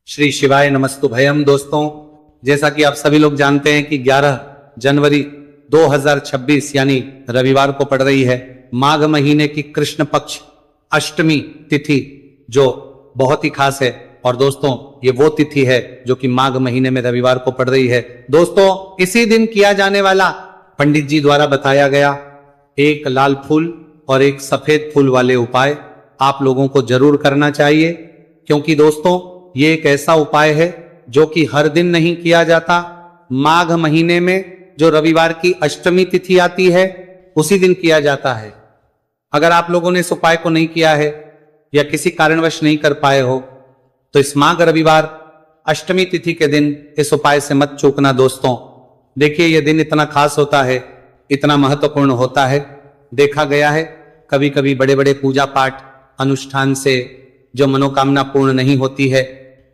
श्री शिवाय नमस्तुभयम। दोस्तों, जैसा कि आप सभी लोग जानते हैं कि 11 जनवरी 2026 यानी रविवार को पड़ रही है माघ महीने की कृष्ण पक्ष अष्टमी तिथि, जो बहुत ही खास है। और दोस्तों, ये वो तिथि है जो कि माघ महीने में रविवार को पड़ रही है। दोस्तों, इसी दिन किया जाने वाला पंडित जी द्वारा बताया गया एक लाल फूल और एक सफेद फूल वाले उपाय आप लोगों को जरूर करना चाहिए, क्योंकि दोस्तों ये एक ऐसा उपाय है जो कि हर दिन नहीं किया जाता। माघ महीने में जो रविवार की अष्टमी तिथि आती है उसी दिन किया जाता है। अगर आप लोगों ने इस उपाय को नहीं किया है या किसी कारणवश नहीं कर पाए हो तो इस माघ रविवार अष्टमी तिथि के दिन इस उपाय से मत चूकना। दोस्तों देखिए, यह दिन इतना खास होता है, इतना महत्वपूर्ण होता है। देखा गया है कभी कभी बड़े बड़े पूजा पाठ अनुष्ठान से जो मनोकामना पूर्ण नहीं होती है,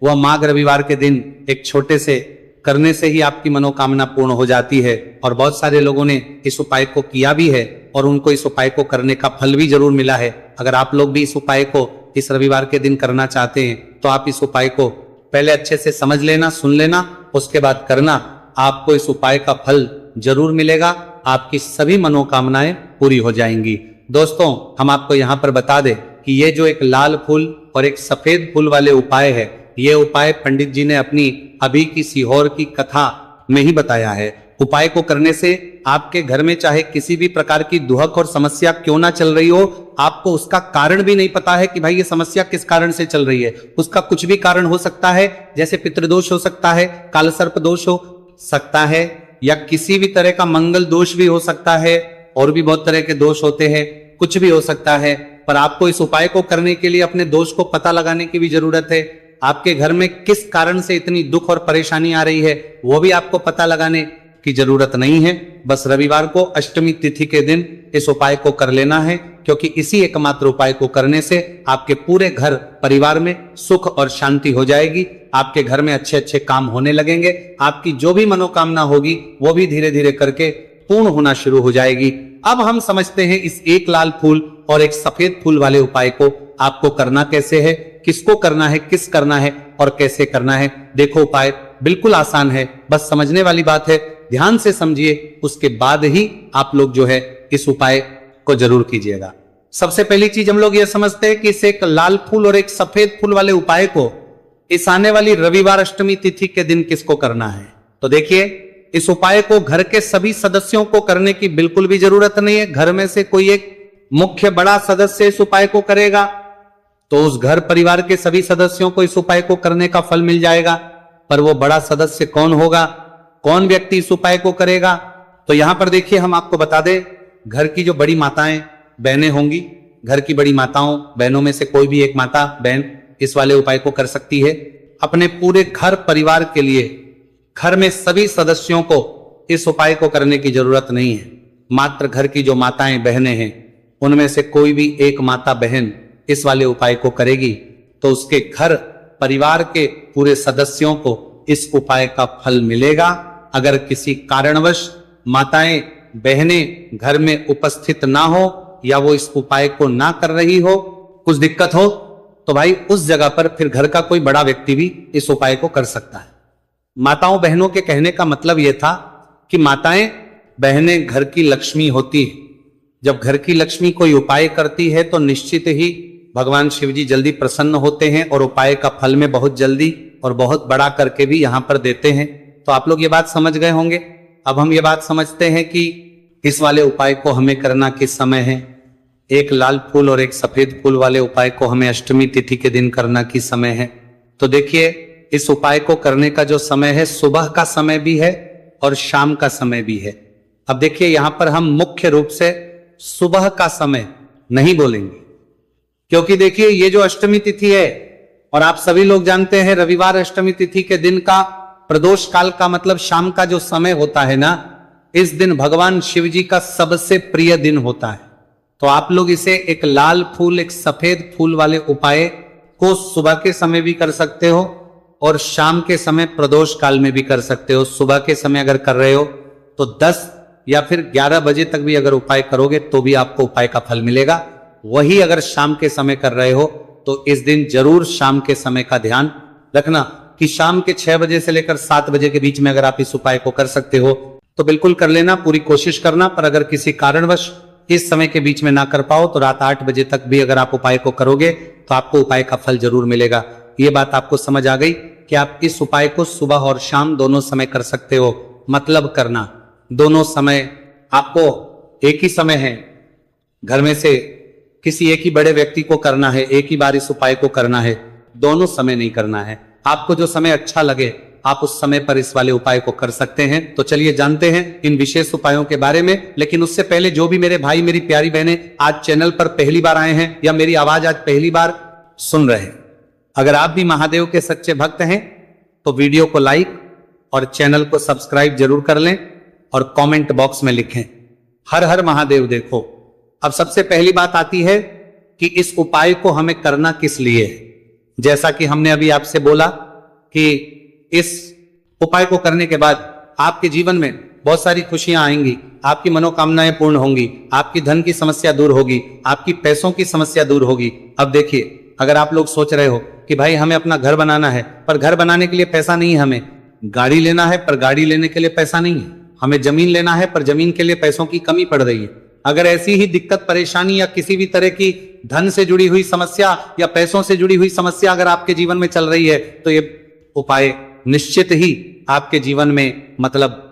वह माघ रविवार के दिन एक छोटे से करने से ही आपकी मनोकामना पूर्ण हो जाती है। और बहुत सारे लोगों ने इस उपाय को किया भी है और उनको इस उपाय को करने का फल भी जरूर मिला है। अगर आप लोग भी इस उपाय को इस रविवार के दिन करना चाहते हैं तो आप इस उपाय को पहले अच्छे से समझ लेना, सुन लेना, उसके बाद करना। आपको इस उपाय का फल जरूर मिलेगा, आपकी सभी मनोकामनाएं पूरी हो जाएंगी। दोस्तों, हम आपको यहाँ पर बता दें कि ये जो एक लाल फूल और एक सफेद फूल वाले उपाय है, ये उपाय पंडित जी ने अपनी अभी की सीहोर की कथा में ही बताया है। उपाय को करने से आपके घर में चाहे किसी भी प्रकार की दुहक और समस्या क्यों ना चल रही हो, आपको उसका कारण भी नहीं पता है कि भाई ये समस्या किस कारण से चल रही है। उसका कुछ भी कारण हो सकता है, जैसे पितृदोष हो सकता है, कालसर्प दोष हो सकता है, या किसी भी तरह का मंगल दोष भी हो सकता है, और भी बहुत तरह के दोष होते हैं, कुछ भी हो सकता है। पर आपको इस उपाय को करने के लिए अपने दोष को पता लगाने की भी जरूरत है। आपके घर में किस कारण से इतनी दुख और परेशानी आ रही है वो भी आपको पता लगाने की जरूरत नहीं है। बस रविवार को अष्टमी तिथि के दिन इस उपाय को कर लेना है, क्योंकि इसी एकमात्र उपाय को करने से आपके पूरे घर परिवार में सुख और शांति हो जाएगी। आपके घर में अच्छे अच्छे काम होने लगेंगे। आपकी जो भी मनोकामना होगी वो भी धीरे धीरे करके पूर्ण होना शुरू हो जाएगी। अब हम समझते हैं इस एक लाल फूल और एक सफेद फूल वाले उपाय को आपको करना कैसे है, किसको करना है, किस करना है और कैसे करना है। देखो, उपाय बिल्कुल आसान है, बस समझने वाली बात है। ध्यान से समझिए, उसके बाद ही आप लोग जो है इस उपाय को जरूर कीजिएगा। सबसे पहली चीज हम लोग ये समझते हैं कि इस एक लाल फूल और एक सफेद फूल वाले उपाय को इस आने वाली रविवार अष्टमी तिथि के दिन किसको करना है। तो देखिए, इस उपाय को घर के सभी सदस्यों को करने की बिल्कुल भी जरूरत नहीं है। घर में से कोई एक मुख्य बड़ा सदस्य इस उपाय को करेगा तो उस घर परिवार के सभी सदस्यों को इस उपाय को करने का फल मिल जाएगा। पर वो बड़ा सदस्य कौन होगा, कौन व्यक्ति इस उपाय को करेगा, तो यहां पर देखिए हम आपको बता दें, घर की जो बड़ी माताएं बहनें होंगी, घर की बड़ी माताओं बहनों में से कोई भी एक माता बहन इस वाले उपाय को कर सकती है। अपने पूरे घर परिवार के लिए घर में सभी सदस्यों को इस उपाय को करने की जरूरत नहीं है। मात्र घर की जो माताएं बहनें हैं उनमें से कोई भी एक माता बहन इस वाले उपाय को करेगी तो उसके घर परिवार के पूरे सदस्यों को इस उपाय का फल मिलेगा। अगर किसी कारणवश माताएं बहनें घर में उपस्थित ना हो या वो इस उपाय को ना कर रही हो, कुछ दिक्कत हो, तो भाई उस जगह पर फिर घर का कोई बड़ा व्यक्ति भी इस उपाय को कर सकता है। माताओं बहनों के कहने का मतलब यह था कि माताएं बहनें घर की लक्ष्मी होती है। जब घर की लक्ष्मी कोई उपाय करती है तो निश्चित ही भगवान शिव जी जल्दी प्रसन्न होते हैं और उपाय का फल में बहुत जल्दी और बहुत बड़ा करके भी यहां पर देते हैं। तो आप लोग ये बात समझ गए होंगे। अब हम ये बात समझते हैं कि इस वाले उपाय को हमें करना किस समय है। एक लाल फूल और एक सफेद फूल वाले उपाय को हमें अष्टमी तिथि के दिन करना किस समय है। तो देखिए, इस उपाय को करने का जो समय है, सुबह का समय भी है और शाम का समय भी है। अब देखिए, यहां पर हम मुख्य रूप से सुबह का समय नहीं बोलेंगे, क्योंकि देखिए ये जो अष्टमी तिथि है, और आप सभी लोग जानते हैं रविवार अष्टमी तिथि के दिन का प्रदोष काल का मतलब शाम का जो समय होता है ना, इस दिन भगवान शिव जी का सबसे प्रिय दिन होता है। तो आप लोग इसे एक लाल फूल एक सफेद फूल वाले उपाय को सुबह के समय भी कर सकते हो और शाम के समय प्रदोष काल में भी कर सकते हो। सुबह के समय अगर कर रहे हो तो 10 या फिर 11 बजे तक भी अगर उपाय करोगे तो भी आपको उपाय का फल मिलेगा। वही अगर शाम के समय कर रहे हो तो इस दिन जरूर शाम के समय का ध्यान रखना कि शाम के 6 बजे से लेकर 7 बजे के बीच में अगर आप इस उपाय को कर सकते हो तो बिल्कुल कर लेना, पूरी कोशिश करना। पर अगर किसी कारणवश इस समय के बीच में ना कर पाओ तो रात 8 बजे तक भी अगर आप उपाय को करोगे तो आपको उपाय का फल जरूर मिलेगा। ये बात आपको समझ आ गई कि आप इस उपाय को सुबह और शाम दोनों समय कर सकते हो। मतलब करना दोनों समय, आपको एक ही समय है, घर में से किसी एक ही बड़े व्यक्ति को करना है, एक ही बार इस उपाय को करना है, दोनों समय नहीं करना है। आपको जो समय अच्छा लगे आप उस समय पर इस वाले उपाय को कर सकते हैं। तो चलिए जानते हैं इन विशेष उपायों के बारे में। लेकिन उससे पहले जो भी मेरे भाई मेरी प्यारी बहनें आज चैनल पर पहली बार आए हैं या मेरी आवाज आज पहली बार सुन रहे हैं, अगर आप भी महादेव के सच्चे भक्त हैं तो वीडियो को लाइक और चैनल को सब्सक्राइब जरूर कर लें और कमेंट बॉक्स में लिखें हर हर महादेव। देखो अब सबसे पहली बात आती है कि इस उपाय को हमें करना किस लिए है। जैसा कि हमने अभी आपसे बोला कि इस उपाय को करने के बाद आपके जीवन में बहुत सारी खुशियां आएंगी, आपकी मनोकामनाएं पूर्ण होंगी, आपकी धन की समस्या दूर होगी, आपकी पैसों की समस्या दूर होगी। अब देखिए, अगर आप लोग सोच रहे हो कि भाई हमें अपना घर बनाना है पर घर बनाने के लिए पैसा नहीं है, हमें गाड़ी लेना है पर गाड़ी लेने के लिए पैसा नहीं है, हमें जमीन लेना है पर जमीन के लिए पैसों की कमी पड़ रही है, अगर ऐसी ही दिक्कत परेशानी या किसी भी तरह की धन से जुड़ी हुई समस्या या पैसों से जुड़ी हुई समस्या अगर आपके जीवन में चल रही है तो ये उपाय निश्चित ही आपके जीवन में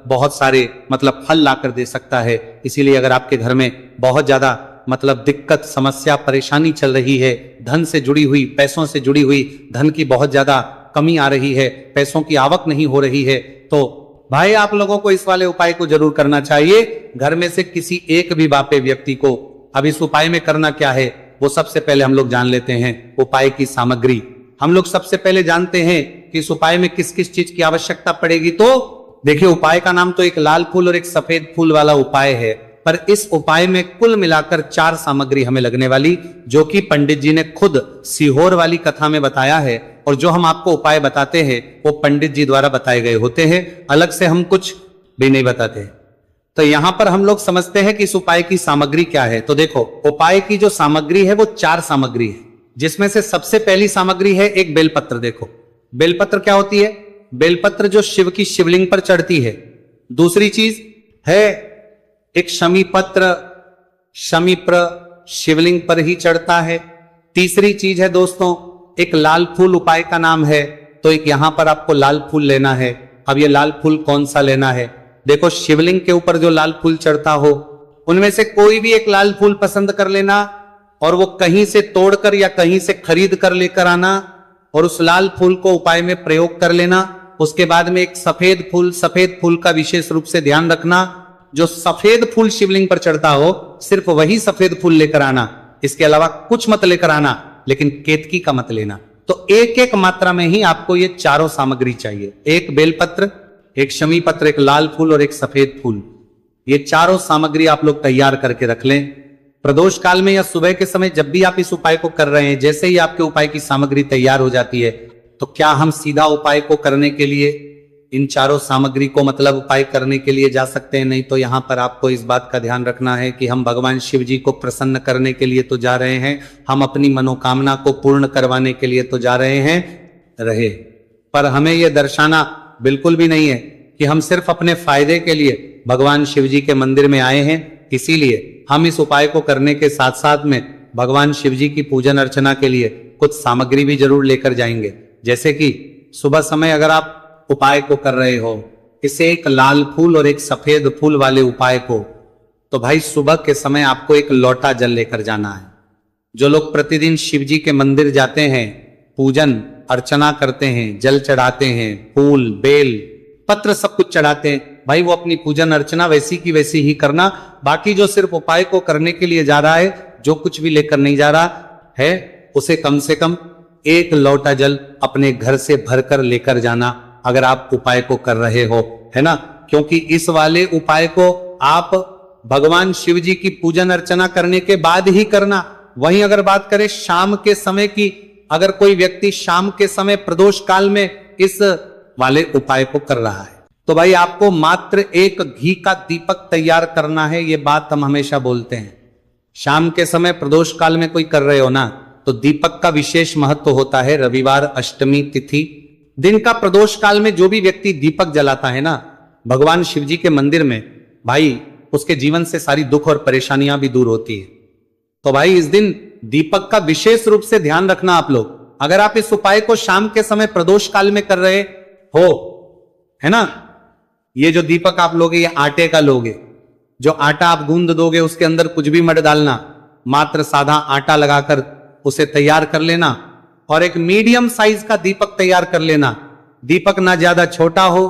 बहुत सारे फल लाकर दे सकता है। इसीलिए अगर आपके घर में बहुत ज्यादा दिक्कत समस्या परेशानी चल रही है, धन से जुड़ी हुई पैसों से जुड़ी हुई धन की बहुत ज्यादा कमी आ रही है, पैसों की आवक नहीं हो रही है, तो भाई आप लोगों को इस वाले उपाय को जरूर करना चाहिए। घर में से किसी एक भी बापे व्यक्ति को। अब इस उपाय में करना क्या है वो सबसे पहले हम लोग जान लेते हैं। उपाय की सामग्री हम लोग सबसे पहले जानते हैं कि इस उपाय में किस किस चीज की आवश्यकता पड़ेगी। तो देखिए, उपाय का नाम तो एक लाल फूल और एक सफेद फूल वाला उपाय है, पर इस उपाय में कुल मिलाकर 4 सामग्री हमें लगने वाली, जो कि पंडित जी ने खुद सीहोर वाली कथा में बताया है। और जो हम आपको उपाय बताते हैं वो पंडित जी द्वारा बताए गए होते हैं, अलग से हम कुछ भी नहीं बताते। तो यहां पर हम लोग समझते हैं कि इस उपाय की सामग्री क्या है। तो देखो, उपाय की जो सामग्री है वो 4 सामग्री है, जिसमें से सबसे पहली सामग्री है एक बेलपत्र। देखो बेलपत्र क्या होती है? बेलपत्र जो शिव की शिवलिंग पर चढ़ती है। दूसरी चीज है एक शमी पत्र, शमीप्र शिवलिंग पर ही चढ़ता है। तीसरी चीज है दोस्तों एक लाल फूल, उपाय का नाम है, तो एक यहां पर आपको लाल फूल लेना है। अब ये लाल फूल कौन सा लेना है? देखो, शिवलिंग के ऊपर जो लाल फूल चढ़ता हो उनमें से कोई भी एक लाल फूल पसंद कर लेना और वो कहीं से तोड़कर या कहीं से खरीद कर लेकर आना और उस लाल फूल को उपाय में प्रयोग कर लेना। उसके बाद में एक सफेद फूल का विशेष रूप से ध्यान रखना, जो सफेद फूल शिवलिंग पर चढ़ता हो सिर्फ वही सफेद फूल लेकर आना, इसके अलावा कुछ मत लेकर आना, लेकिन केतकी का मत लेना। तो एक एक मात्रा में ही आपको ये चारों सामग्री चाहिए, एक बेलपत्र, एक शमी पत्र, एक लाल फूल और एक सफेद फूल। ये चारों सामग्री आप लोग तैयार करके रख लें। प्रदोष काल में या सुबह के समय जब भी आप इस उपाय को कर रहे हैं, जैसे ही आपके उपाय की सामग्री तैयार हो जाती है तो क्या हम सीधा उपाय को करने के लिए इन चारों सामग्री को उपाय करने के लिए जा सकते हैं? नहीं। तो यहां पर आपको इस बात का ध्यान रखना है कि हम भगवान शिव जी को प्रसन्न करने के लिए तो जा रहे हैं, हम अपनी मनोकामना को पूर्ण करवाने के लिए तो जा रहे हैं पर हमें यह दर्शाना बिल्कुल भी नहीं है कि हम सिर्फ अपने फायदे के लिए भगवान शिव जी के मंदिर में आए हैं। इसीलिए हम इस उपाय को करने के साथ साथ में भगवान शिव जी की पूजन अर्चना के लिए कुछ सामग्री भी जरूर लेकर जाएंगे। जैसे कि सुबह समय अगर आप उपाय को कर रहे हो, इसे एक लाल फूल और एक सफेद फूल वाले उपाय को, तो भाई सुबह के समय आपको एक लोटा जल लेकर जाना है। जो लोग प्रतिदिन शिव जी के मंदिर जाते हैं, पूजन अर्चना करते हैं, जल चढ़ाते हैं, फूल बेल पत्र सब कुछ चढ़ाते हैं, भाई वो अपनी पूजन अर्चना वैसी की वैसी ही करना। बाकी जो सिर्फ उपाय को करने के लिए जा रहा है, जो कुछ भी लेकर नहीं जा रहा है, उसे कम से कम एक लोटा जल अपने घर से भरकर लेकर जाना अगर आप उपाय को कर रहे हो, है ना। क्योंकि इस वाले उपाय को आप भगवान शिव जी की पूजन अर्चना करने के बाद ही करना। वहीं अगर बात करें शाम के समय की, अगर कोई व्यक्ति शाम के समय प्रदोष काल में इस वाले उपाय को कर रहा है तो भाई आपको मात्र एक घी का दीपक तैयार करना है। ये बात हम हमेशा बोलते हैं, शाम के समय प्रदोष काल में कोई कर रहे हो ना, तो दीपक का विशेष महत्व होता है। रविवार अष्टमी तिथि दिन का प्रदोष काल में जो भी व्यक्ति दीपक जलाता है ना भगवान शिव जी के मंदिर में, भाई उसके जीवन से सारी दुख और परेशानियां भी दूर होती है। तो भाई इस दिन दीपक का विशेष रूप से ध्यान रखना आप लोग। अगर आप इस उपाय को शाम के समय प्रदोष काल में कर रहे हो, है ना, ये जो दीपक आप लोगे ये आटे का लोगे। जो आटा आप गूंद दोगे उसके अंदर कुछ भी मत डालना, मात्र साधा आटा लगाकर उसे तैयार कर लेना और एक मीडियम साइज का दीपक तैयार कर लेना। दीपक ना ज्यादा छोटा हो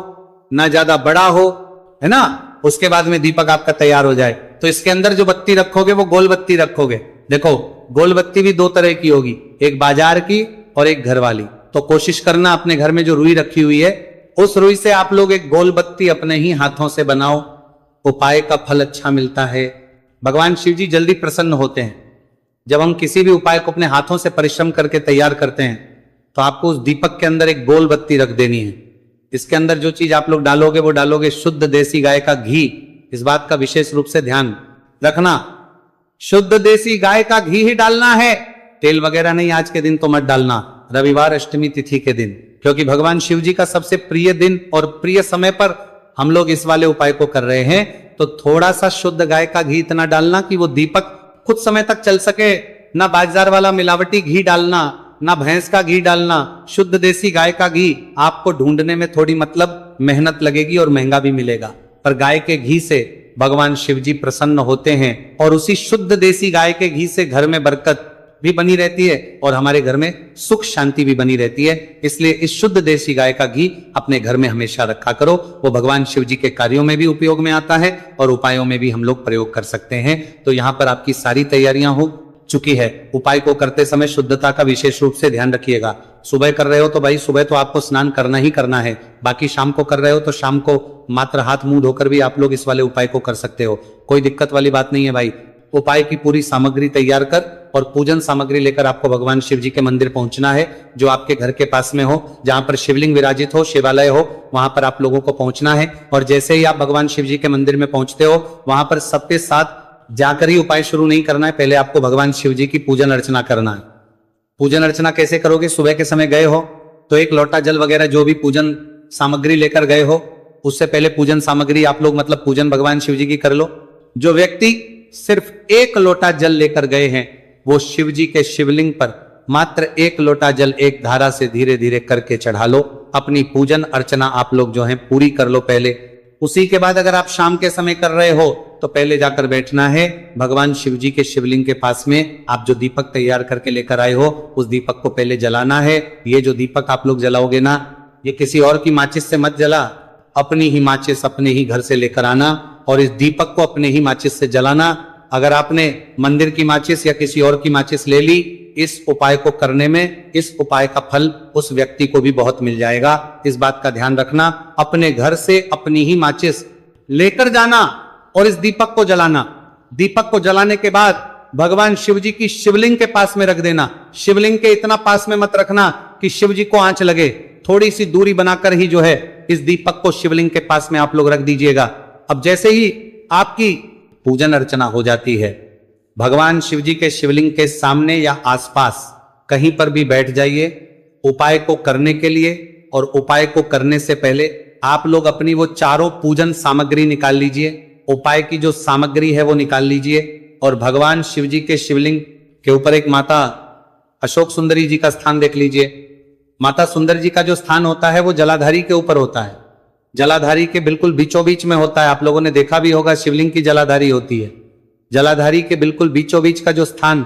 ना ज्यादा बड़ा हो, है ना। उसके बाद में दीपक आपका तैयार हो जाए तो इसके अंदर जो बत्ती रखोगे वो गोल बत्ती रखोगे। देखो गोल बत्ती भी दो तरह की होगी, एक बाजार की और एक घर वाली। तो कोशिश करना अपने घर में जो रुई रखी हुई है उस रुई से आप लोग एक गोल बत्ती अपने ही हाथों से बनाओ। उपाय का फल अच्छा मिलता है। भगवान शिव जी जल्दी प्रसन्न होते हैं। जब हम किसी भी उपाय को अपने हाथों से परिश्रम करके तैयार करते हैं तो आपको उस दीपक के अंदर एक गोल बत्ती रख देनी है। इसके अंदर जो चीज आप लोग डालोगे वो डालोगे शुद्ध देसी गाय का घी। इस बात का विशेष रूप से ध्यान रखना, शुद्ध देसी गाय का घी ही डालना है, तेल वगैरह नहीं। आज के दिन तो मत डालना, रविवार अष्टमी तिथि के दिन, क्योंकि भगवान शिव जी का सबसे प्रिय दिन और प्रिय समय पर हम लोग इस वाले उपाय को कर रहे हैं। तो थोड़ा सा शुद्ध गाय का घी इतना डालना कि वो दीपक कुछ समय तक चल सके। ना बाजार वाला मिलावटी घी डालना, ना भैंस का घी डालना, शुद्ध देसी गाय का घी। आपको ढूंढने में थोड़ी मतलब मेहनत लगेगी और महंगा भी मिलेगा, पर गाय के घी से भगवान शिव जी प्रसन्न होते हैं और उसी शुद्ध देसी गाय के घी से घर में बरकत भी बनी रहती है और हमारे घर में सुख शांति भी बनी रहती है। इसलिए इस शुद्ध देसी गाय का घी अपने घर में हमेशा रखा करो। वो भगवान शिव जी के कार्यों में भी उपयोग में आता है और उपायों में भी हम लोग प्रयोग कर सकते हैं। तो यहाँ पर आपकी सारी तैयारियां हो चुकी है। उपाय को करते समय शुद्धता का विशेष रूप से ध्यान रखिएगा। सुबह कर रहे हो तो भाई सुबह तो आपको स्नान करना ही करना है। बाकी शाम को कर रहे हो तो शाम को मात्र हाथ मुंह धोकर भी आप लोग इस वाले उपाय को कर सकते हो। कोई दिक्कत वाली बात नहीं है भाई। उपाय की पूरी सामग्री तैयार कर और पूजन सामग्री लेकर आपको भगवान शिव जी के मंदिर पहुंचना है, जो आपके घर के पास में हो, जहां पर शिवलिंग विराजित हो, शिवालय हो, वहां पर आप लोगों को पहुंचना है। और जैसे ही आप भगवान शिव जी के मंदिर में पहुंचते हो वहां पर सबके साथ जाकर ही उपाय शुरू नहीं करना है। पहले आपको भगवान शिव जी की पूजन अर्चना करना है। पूजन अर्चना कैसे करोगे? सुबह के समय गए हो तो एक लोटा जल वगैरह जो भी पूजन सामग्री लेकर गए हो उससे पहले पूजन सामग्री आप लोग मतलब पूजन भगवान शिव जी की कर लो। जो व्यक्ति सिर्फ एक लोटा जल लेकर गए हैं वो शिव जी के शिवलिंग पर मात्र एक लोटा जल एक धारा से धीरे धीरे करके चढ़ा लो। अपनी पूजन अर्चना आप लोग जो है पूरी कर लो पहले। उसी के बाद अगर आप शाम के समय कर रहे हो तो पहले जाकर बैठना है भगवान शिव जी के शिवलिंग के पास में। आप जो दीपक तैयार करके लेकर आए हो उस दीपक को पहले जलाना है। ये जो दीपक आप लोग जलाओगे ना, ये किसी और की माचिस से मत जला, अपनी ही माचिस अपने ही घर से लेकर आना और इस दीपक को अपने ही माचिस से जलाना। अगर आपने मंदिर की माचिस या किसी और की माचिस ले ली, इस उपाय को करने में इस उपाय का फल उस व्यक्ति को भी बहुत मिल जाएगा। इस बात का ध्यान रखना। अपने घर से अपनी ही माचिस लेकर जाना और इस दीपक को जलाना। दीपक को जलाने के बाद भगवान शिव जी की शिवलिंग के पास में रख देना। शिवलिंग के इतना पास में मत रखना कि शिव जी को आंच लगे, थोड़ी सी दूरी बनाकर ही जो है इस दीपक को शिवलिंग के पास में आप लोग रख दीजिएगा। अब जैसे ही आपकी पूजन अर्चना हो जाती है, भगवान शिव जी के शिवलिंग के सामने या आसपास कहीं पर भी बैठ जाइए उपाय को करने के लिए। और उपाय को करने से पहले आप लोग अपनी वो चारों पूजन सामग्री निकाल लीजिए। उपाय की जो सामग्री है वो निकाल लीजिए और भगवान शिव जी के शिवलिंग के ऊपर एक माता अशोक सुंदरी जी का स्थान देख लीजिए। माता सुंदर जी का जो स्थान होता है वो जलाधारी के ऊपर होता है। जलाधारी के बिल्कुल बीचों बीच में होता है। आप लोगों ने देखा भी होगा शिवलिंग की जलाधारी होती है। जलाधारी के बिल्कुल बीचों बीच का जो स्थान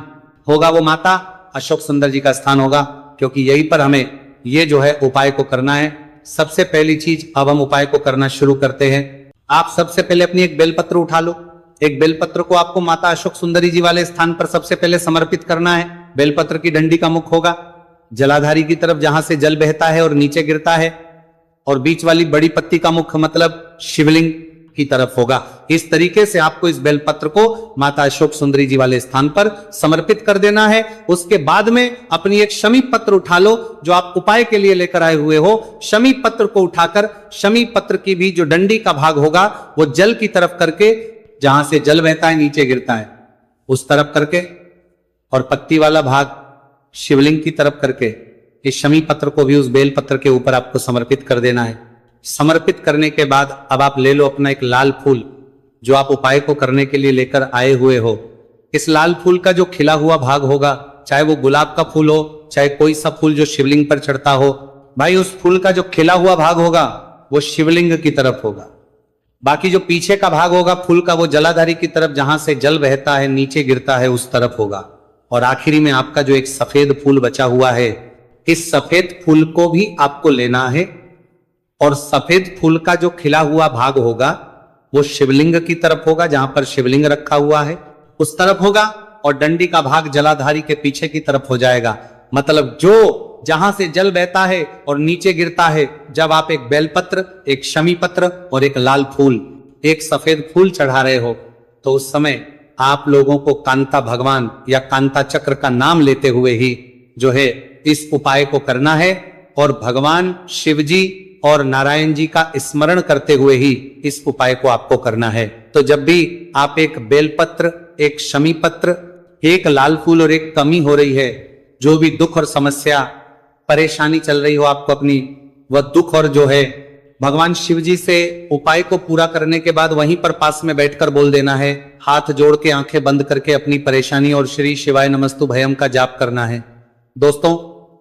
होगा वो माता अशोक सुंदर जी का स्थान होगा, क्योंकि यहीं पर हमें ये जो है उपाय को करना है। सबसे पहली चीज अब हम उपाय को करना शुरू करते हैं। आप सबसे पहले अपनी एक बेलपत्र उठा लो। एक बेलपत्र को आपको माता अशोक सुंदरी जी वाले स्थान पर सबसे पहले समर्पित करना है। बेलपत्र की डंडी का मुख होगा जलाधारी की तरफ जहां से जल बहता है और नीचे गिरता है, और बीच वाली बड़ी पत्ती का मुख मतलब शिवलिंग की तरफ होगा। इस तरीके से आपको इस बेलपत्र को माता अशोक सुंदरी जी वाले स्थान पर समर्पित कर देना है। उसके बाद में अपनी एक शमी पत्र उठा लो जो आप उपाय के लिए लेकर आए हुए हो। शमी पत्र को उठाकर शमी पत्र की भी जो डंडी का भाग होगा वो जल की तरफ करके, जहां से जल बहता है नीचे गिरता है उस तरफ करके, और पत्ती वाला भाग शिवलिंग की तरफ करके इस शमी पत्र को भी उस बेल पत्र के ऊपर आपको समर्पित कर देना है। समर्पित करने के बाद अब आप ले लो अपना एक लाल फूल जो आप उपाय को करने के लिए लेकर आए हुए हो। इस लाल फूल का जो खिला हुआ भाग होगा, चाहे वो गुलाब का फूल हो, चाहे कोई सा फूल जो शिवलिंग पर चढ़ता हो, भाई उस फूल का जो खिला हुआ भाग होगा वो शिवलिंग की तरफ होगा। बाकी जो पीछे का भाग होगा फूल का, वो जलाधारी की तरफ, जहां से जल बहता है नीचे गिरता है उस तरफ होगा। और आखिरी में आपका जो एक सफेद फूल बचा हुआ है, इस सफेद फूल को भी आपको लेना है और सफेद फूल का जो खिला हुआ भाग होगा वो शिवलिंग की तरफ होगा, जहां पर शिवलिंग रखा हुआ है उस तरफ होगा, और डंडी का भाग जलाधारी के पीछे की तरफ हो जाएगा। मतलब जो जहां से जल बहता है और नीचे गिरता है, जब आप एक बेलपत्र, एक शमी पत्र और एक लाल फूल, एक सफेद फूल चढ़ा रहे हो, तो उस समय आप लोगों को कांता भगवान या कांता चक्र का नाम लेते हुए ही जो है इस उपाय को करना है, और भगवान शिवजी और नारायण जी का स्मरण करते हुए ही इस उपाय को आपको करना है। तो जब भी आप एक बेलपत्र, एक शमी पत्र, एक लाल फूल और एक कमी हो रही है, जो भी दुख और समस्या परेशानी चल रही हो आपको अपनी, वह दुख और जो है भगवान शिव जी से उपाय को पूरा करने के बाद वहीं पर पास में बैठकर बोल देना है, हाथ जोड़ के आंखें बंद करके अपनी परेशानी और श्री शिवाय नमस्तु भयम का जाप करना है। दोस्तों,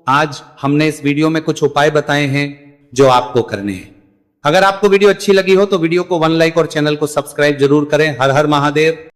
आज हमने इस वीडियो में कुछ उपाय बताए हैं जो आपको करने हैं। अगर आपको वीडियो अच्छी लगी हो तो वीडियो को 1 लाइक और चैनल को सब्सक्राइब जरूर करें। हर हर महादेव।